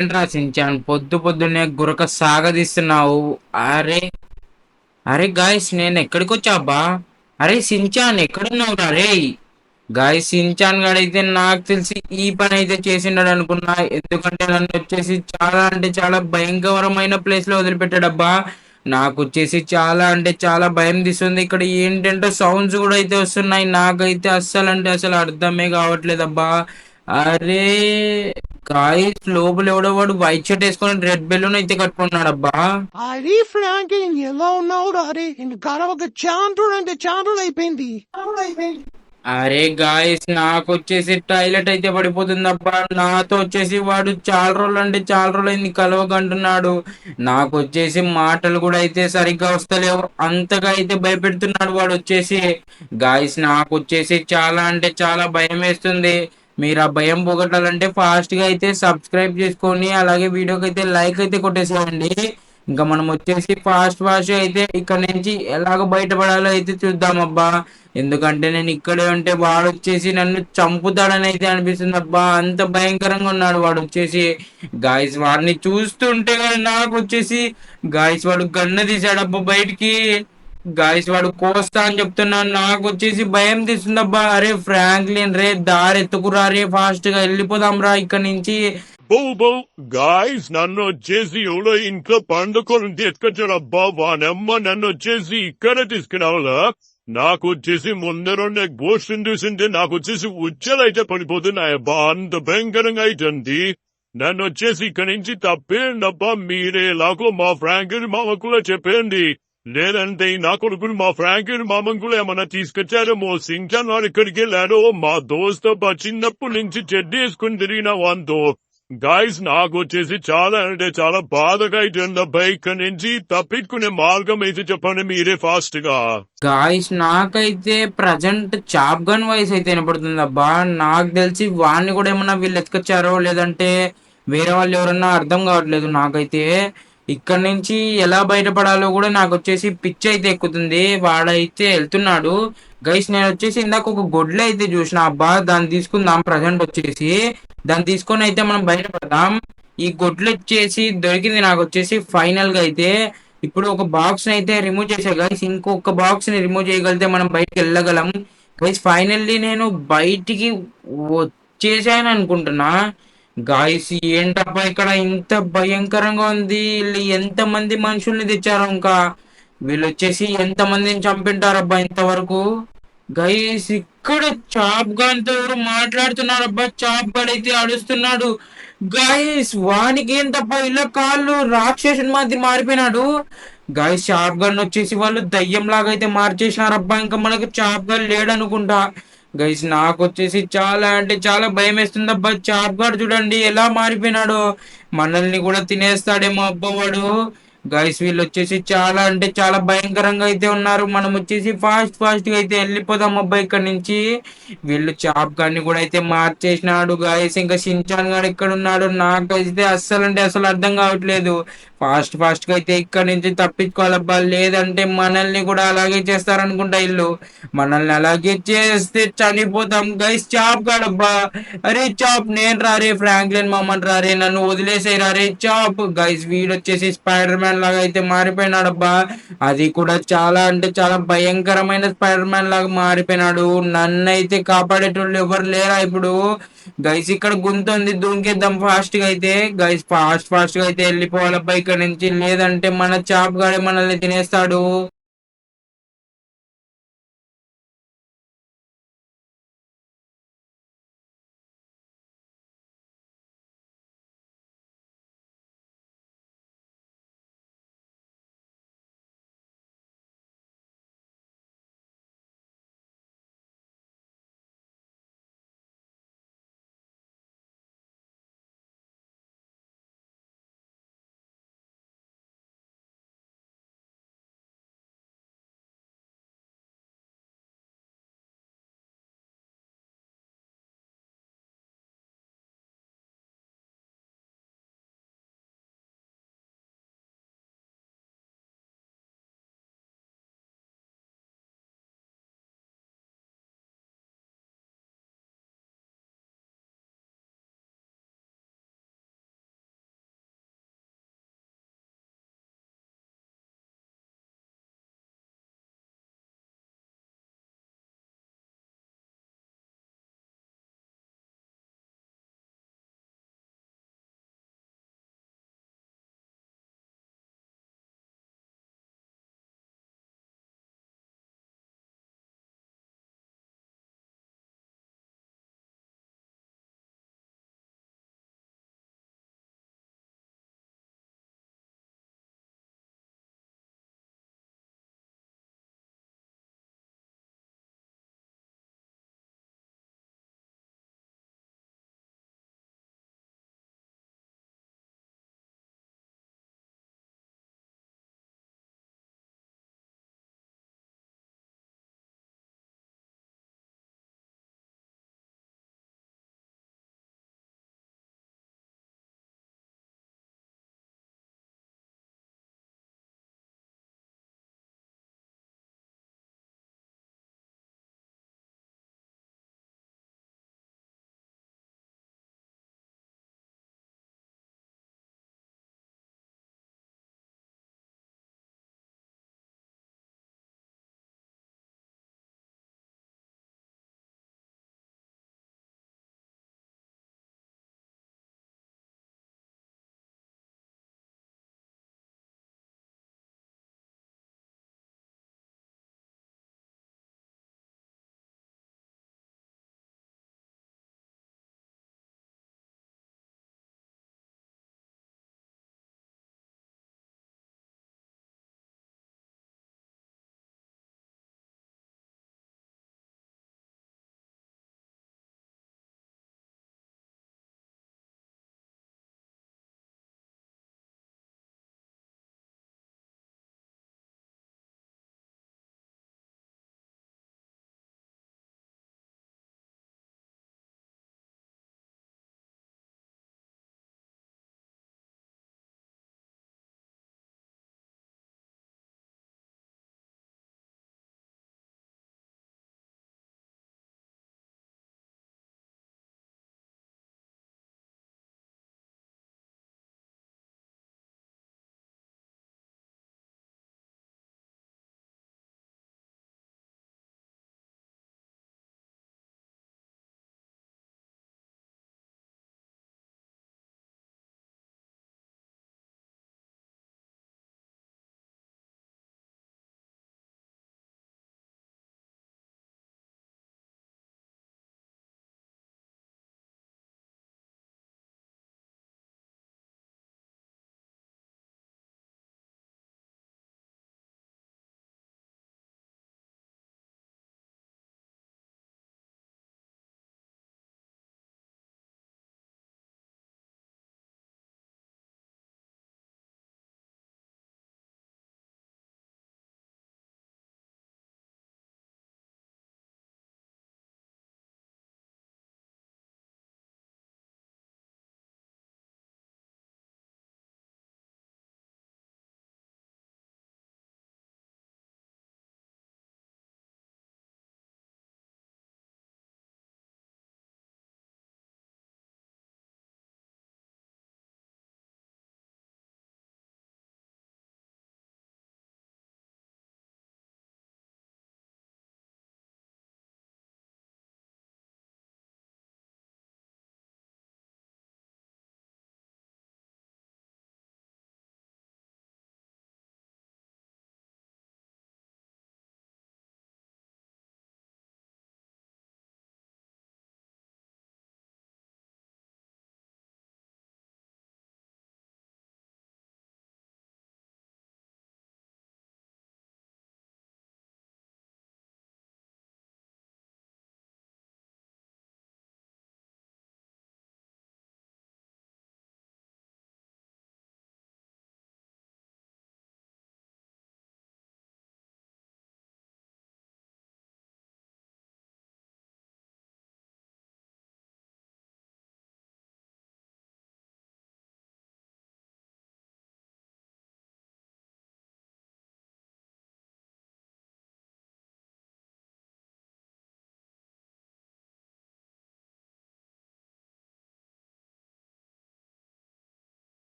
ఏంట్రా సించాన్ పొద్దు పొద్దున్నే గురక సాగదీస్తున్నావు. అరే అరే గాయస్ నేను ఎక్కడికి వచ్చాబ్బా? అరే సించాన్ ఎక్కడున్నావురా రే? గాయస్ సించాన్ గడైతే నాకు తెలిసి ఈ పని అయితే చేసిండడు అనుకున్నా. ఎందుకంటే నన్ను వచ్చేసి చాలా అంటే చాలా భయంకరమైన ప్లేస్ లో వదిలిపెట్టాడబ్బా. నాకు వచ్చేసి చాలా అంటే చాలా భయం తీస్తుంది. ఇక్కడ ఏంటంటే సౌండ్స్ కూడా అయితే వస్తున్నాయి. నాకైతే అస్సలు అంటే అసలు అర్థమే కావట్లేదబ్బా. అరే గాయస్ లోపల ఎవడో వాడు వైట్ షర్ట్ వేసుకొని రెడ్ బెలూన్ అయితే కట్టుకున్నాడబ్బా. అది ఫ్రాంకిన్ ఎలా ఉన్నావు అరే ఇంకా ఒక చాండ్రు అంటే చాండ్రు అయిపోయింది. అరే గాయస్ నాకు వచ్చేసి టాయిలెట్ అయితే పడిపోతుందబ్బా. నాతో వచ్చేసి వాడు చాలా రోజులు అంటే చాలా రోజులు అయింది కలవకంటున్నాడు. నాకు వచ్చేసి మాటలు కూడా అయితే సరిగ్గా వస్తలేవు. అంతగా అయితే భయపెడుతున్నాడు వాడు వచ్చేసి. గాయస్ నాకు వచ్చేసి చాలా అంటే చాలా భయం వేస్తుంది. మీరు ఆ భయం పోగొట్టాలంటే ఫాస్ట్ గా అయితే సబ్స్క్రైబ్ చేసుకొని అలాగే వీడియోకి అయితే లైక్ అయితే కొట్టేసేయండి. ఇంకా మనం వచ్చేసి ఫాస్ట్ ఫాస్ట్ అయితే ఇక్కడ నుంచి ఎలాగ బయటపడాలో అయితే చూద్దాం అబ్బా. ఎందుకంటే నేను ఇక్కడే ఉంటే వాడు వచ్చేసి నన్ను చంపుతాడని అయితే అనిపిస్తుంది అబ్బా. అంత భయంకరంగా ఉన్నాడు వాడు వచ్చేసి. గాయస్ వాడిని చూస్తుంటే కానీ నాకు వచ్చేసి గాయస్ వాడు గన్ను తీసాడబ్బా బయటికి. గాయస్ వాడు కోస్తా అని చెప్తున్నాను. నాకు వచ్చేసి భయం తీస్తుందబ్బా. అరే ఫ్రాంక్లిన్ రే దారి ఎత్తుకురా రే, ఫాస్ట్ గా వెళ్ళిపోదాం రా ఇక్కడ నుంచి. బో గాయస్ నన్ను వచ్చేసి ఎవడో ఇంట్లో పండుకొని తీసుకొచ్చాడబ్బా. వానమ్మ నన్ను వచ్చేసి ఇక్కడ తీసుకురావాలా? నాకు వచ్చేసి ముందరుండే గోష్ఠిని చూసింటే నాకు వచ్చేసి ఉచ్చలైతే పడిపోతున్నాయబ్బా. అంత భయంకరంగా అయితుంది. నన్ను వచ్చేసి ఇక్కడి నుంచి తప్పేయండబ్బా. మీరే ఎలాగో మా ఫ్రాంకిన్ మామ కూడా చెప్పండి. లేదంటే నా కొడుకులు మా ఫ్రాంకిన్ మామను కూడా ఏమన్నా తీసుకొచ్చారేమో. సించాన్ వాడు ఇక్కడికి వెళ్ళాడో మా దోస్తబ్బా. చిన్నప్పటి నుంచి చెడ్డ వేసుకుని తిరిగిన వాంతో. గాయస్ నాకు వచ్చేసి చాలా అంటే చాలా బాధగా అయితే బైక్ నుంచి తప్పించుకునే మార్గం అయితే చెప్పండి మీరే ఫాస్ట్ గా. గాయస్ నాకైతే ప్రజెంట్ చాప్ గన్ వాయిస్ అయితే వినపడుతుంది అబ్బా. నాకు తెలిసి వాడిని కూడా ఏమన్నా వీళ్ళు ఎత్తుకొచ్చారో లేదంటే వేరే వాళ్ళు ఎవరన్నా అర్థం కావట్లేదు నాకైతే. ఇక్కడ నుంచి ఎలా బయటపడాలో కూడా నాకు వచ్చేసి పిచ్చి అయితే ఎక్కుతుంది. వాడైతే వెళ్తున్నాడు. గైస్ నేను వచ్చేసి ఇందాక ఒక గొడ్లు అయితే చూసిన అబ్బా. దాన్ని తీసుకుందాం ప్రజెంట్ వచ్చేసి. దాన్ని తీసుకొని అయితే మనం బయటపడదాం. ఈ గొడ్లు వచ్చేసి దొరికింది నాకు వచ్చేసి ఫైనల్ గా అయితే. ఇప్పుడు ఒక బాక్స్ ని అయితే రిమూవ్ చేసా గైస్. ఇంకొక బాక్స్ ని రిమూవ్ చేయగలిగితే మనం బయటకు వెళ్ళగలం గైస్. ఫైనల్లీ నేను బయటికి వచ్చేసాను అనుకుంటున్నా. గాయస్ ఏంటబ్బా ఇక్కడ ఇంత భయంకరంగా ఉంది. వీళ్ళు ఎంత మంది మనుషుల్ని తెచ్చారో ఇంకా. వీళ్ళు వచ్చేసి ఎంత మందిని చంపింటారబ్బా ఇంతవరకు. గైస్ ఇక్కడ చాప్ గాన్ తో ఎవరు మాట్లాడుతున్నారబ్బా. చాప్ గాడ్ అయితే అడుస్తున్నాడు. గైస్ వానికి ఏం తప్ప ఇలా కాళ్ళు రాక్షసుని మాదిరి మారిపోయినాడు. గైస్ చాప్ గన్ వచ్చేసి వాళ్ళు దయ్యం లాగా అయితే మార్చేసినారబ్బా. ఇంకా మనకు చాప్ గన్ లేడనుకుంటా. గైస్ నాకు వచ్చేసి చాలా అంటే చాలా భయం వేస్తుంది అబ్బా. చాప్ గాడు చూడండి ఎలా మారిపోయినాడో. మనల్ని కూడా తినేస్తాడేమో అబ్బా వాడు. గైస్ వీళ్ళు వచ్చేసి చాలా అంటే చాలా భయంకరంగా అయితే ఉన్నారు. మనం వచ్చేసి ఫాస్ట్ ఫాస్ట్ గా అయితే వెళ్ళిపోదాం అబ్బా ఇక్కడ నుంచి. వీళ్ళు చాప్ గాన్ని కూడా అయితే మార్చేసినాడు గాయస్. ఇంకా షిన్చాన్ గాడు ఎక్కడ ఉన్నాడు నాకైతే అస్సలు అంటే అసలు అర్థం కావట్లేదు. ఫాస్ట్ ఫాస్ట్ గా అయితే ఇక్కడ నుంచి తప్పించుకోవాలబ్బా. లేదంటే మనల్ని కూడా అలాగే చేస్తారనుకుంటా వీళ్ళు. మనల్ని అలాగే చేస్తే చనిపోతాం గైస్. చాప్ గాడబ్బా. అరే చాప్ నేను రారే ఫ్రాంక్లిన్ మామన్ రారే నన్ను వదిలేసే రారే చాప్. గైస్ వీడు వచ్చేసి స్పైడర్ మ్యాన్ లాగా అయితే మారిపోయినాడబ్బా. అది కూడా చాలా అంటే చాలా భయంకరమైన స్పైడర్ మ్యాన్ లాగా మారిపోయినాడు. నన్ను అయితే కాపాడేటోళ్ళు ఎవరు లేరా ఇప్పుడు. గైస్ ఇక్కడ గుంతుంది దూకేద్దాం ఫాస్ట్ గా అయితే. గైస్ ఫాస్ట్ ఫాస్ట్ గా అయితే వెళ్ళిపోవాలబ్బా ఇక్కడ నుంచి. లేదంటే మన చాప్ గాడే మనల్ని తినేస్తాడు.